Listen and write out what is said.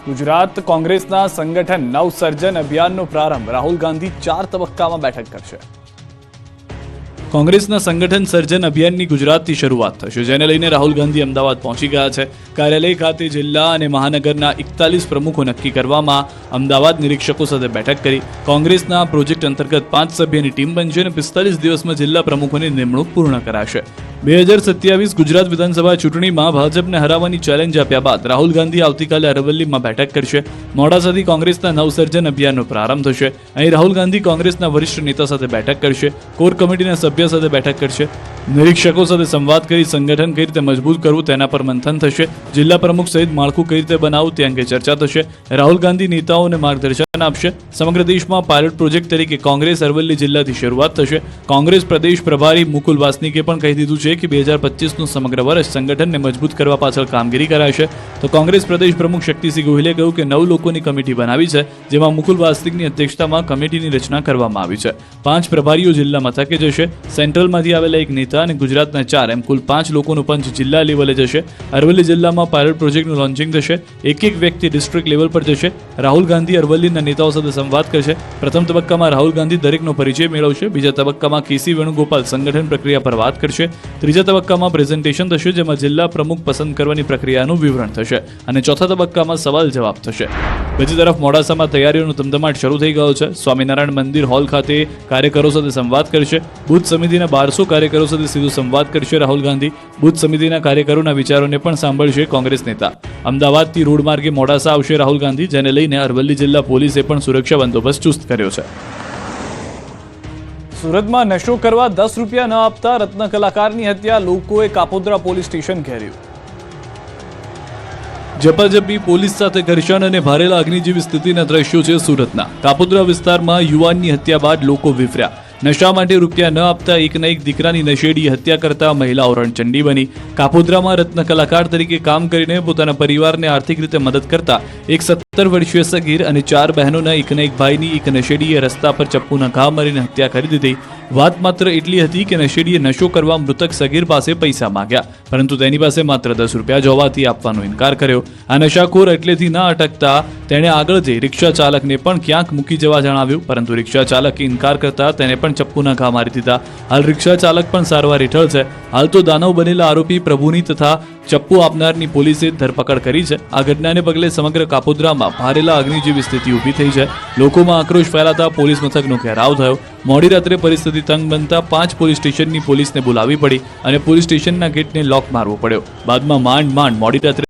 ગુજરાત કોંગ્રેસના સંગઠન નવસર્જન અભિયાનનો પ્રારંભ રાહુલ ગાંધી 4 તબક્કામાં બેઠક કરશે। કોંગ્રેસના સંગઠન સર્જન અભિયાનની ગુજરાતથી શરૂઆત થશે, જેને લઈને રાહુલ ગાંધી અમદાવાદ પહોંચી ગયા છે। કાર્યાલય ખાતે જિલ્લા અને મહાનગરના 41 પ્રમુખો નક્કી કરવામાં અમદાવાદ નિરીક્ષકો સાથે બેઠક કરી। કોંગ્રેસના પ્રોજેક્ટ અંતર્ગત 5 સભ્યની ટીમ બનશે અને 45 દિવસમાં જિલ્લા પ્રમુખોની નિમણૂક પૂર્ણ કરાશે। 2027 ગુજરાત વિધાનસભા ચૂંટણીમાં ભાજપને હરાવવાની ચેલેન્જ આપ્યા બાદ રાહુલ ગાંધી આવતીકાલે અરવલ્લીમાં બેઠક કરશે। મોડાસાથી કોંગ્રેસના નવસર્જન અભિયાનનો પ્રારંભ થશે। અહીં રાહુલ ગાંધી કોંગ્રેસના વરિષ્ઠ નેતા સાથે બેઠક કરશે, કોર કમિટીના સભ્ય સાથે બેઠક કરશે, નિરીક્ષકો સાથે સંવાદ કરી સંગઠન કઈ રીતે મજબૂત કરવું તેના પર મંથન થશે। જિલ્લા પ્રમુખ સહિત માળખું કઈ રીતે બનાવવું તે અંગે ચર્ચા થશે। રાહુલ ગાંધી નેતાઓને માર્ગદર્શન આપશે। સમગ્ર દેશમાં પાયલોટ પ્રોજેક્ટ તરીકે કોંગ્રેસ અરવલ્લી જિલ્લાથી શરૂઆત થશે। કોંગ્રેસ પ્રદેશ પ્રભારી મુકુલ વાસનિકે પણ કહી દીધું છે કે 2025નું સમગ્ર વર્ષ સંગઠનને મજબૂત કરવા પાછળ કામગીરી કરાશે। તો કોંગ્રેસ પ્રદેશ પ્રમુખ શક્તિસિંહ ગોહિલે કહ્યું કે 9 લોકોની કમિટી બનાવી છે, જેમાં મુકુલ વાસનિકની અધ્યક્ષતામાં કમિટીની રચના કરવામાં આવી છે। 5 પ્રભારીઓ જિલ્લા મથકે જશે। સેન્ટ્રલમાંથી આવેલા એક નેતા અને ગુજરાતના 4 એમ કુલ 5 લોકોનું પંચ જિલ્લા લેવલે જશે। અરવલ્લી જિલ્લામાં પાયલોટ પ્રોજેક્ટનું લોન્ચિંગ થશે। એક વ્યક્તિ ડિસ્ટ્રિક્ટ લેવલ પર જશે। રાહુલ ગાંધી અરવલ્લીના નેતાઓ સાથે સંવાદ કરશે। પ્રથમ તબક્કામાં રાહુલ ગાંધી દરેકનો પરિચય મેળવશે। બીજા તબક્કામાં કેસી વેણુગોપાલ સંગઠન પ્રક્રિયા પર વાત કરશે। ત્રીજા તબક્કામાં પ્રેઝન્ટેશન થશે, જેમાં જિલ્લા પ્રમુખ પસંદ કરવાની પ્રક્રિયાનું વિવરણ થશે અને ચોથા તબક્કામાં સવાલ જવાબ થશે। બીજી તરફ મોડાસામાં તૈયારીઓનો ધમધમાટ શરૂ થઈ ગયો છે। સ્વામિનારાયણ મંદિર હોલ ખાતે કાર્યકરો સાથે સંવાદ કરશે। બુથ સમિતિના 1200 કાર્યકરો સાથે સીધો સંવાદ કરશે રાહુલ ગાંધી। બુથ સમિતિના કાર્યકરોના વિચારોને પણ સાંભળશે કોંગ્રેસ નેતા। અમદાવાદથી રોડ માર્ગે મોડાસા આવશે રાહુલ ગાંધી, જેને લઈને અરવલ્લી જિલ્લા પોલીસે પણ સુરક્ષા બંદોબસ્ત ચુસ્ત કર્યો છે। સુરતમાં નશો કરવા 10 રૂપિયા ન આપતા રત્ન કલાકારની હત્યા, લોકોએ કાપોદ્રા પોલીસ સ્ટેશન ઘેર્યું। ઝપાઝપી પોલીસ સાથે ઘર્ષણ અને ભારે લાગણી જેવી સ્થિતિના દ્રશ્યો છે સુરતના। કાપોદ્રા વિસ્તારમાં યુવાનની હત્યા બાદ લોકો વિફર્યા। નશા માટે રૂપિયા ન આપતા એકના એક દીકરાની નશેડી હત્યા કરતા મહિલાઓ રણચંડી બની। કાપોદ્રામાં રત્ન કલાકાર તરીકે કામ કરીને પોતાના પરિવારને આર્થિક રીતે મદદ કરતા એક 17 વર્ષીય સગીર અને 4 બહેનોના એકના એક ભાઈની એક નશેડીએ રસ્તા પર ચપ્પુના ઘા મારીને હત્યા કરી દીધી। વાત માત્ર એટલી હતી કે નશેડીએ નશો કરવા મૃતક સગીર પાસે પૈસા માંગ્યા, પરંતુ તેની પાસે માત્ર 10 રૂપિયા જ હોવાથી આપવાનો ઇનકાર કર્યો। આ નશાખોર એટલેથી ન અટકતા તેણે આગળ જઈ રિક્ષા ચાલકને પણ ક્યાંક મૂકી જવા જણાવ્યું, પરંતુ રિક્ષા ચાલકે ઇનકાર કરતા તેને પણ ચપ્પુના ઘા મારી દીધા। હાલ રિક્ષા ચાલક પણ સારવાર હેઠળ છે। હાલ તો દાનવ બનેલા આરોપી પ્રભુની તથા ચપ્પુ આપનારની પોલીસે ધરપકડ કરી છે। આ ઘટનાને પગલે સમગ્ર કાપોદ્રામાં ભારે લાગણી જેવી સ્થિતિ ઊભી થઈ છે। લોકોમાં આક્રોશ ફેલાતા પોલીસ મથકનો ઘેરાવ થયો। મોડી રાત્રે પરિસ્થિતિ તંગ બનતા 5 પોલીસ સ્ટેશનની પોલીસને બોલાવી પડી અને પોલીસ સ્ટેશનના ગેટને લોક મારવો પડ્યો। બાદમાં માંડ મોડી રાત્રે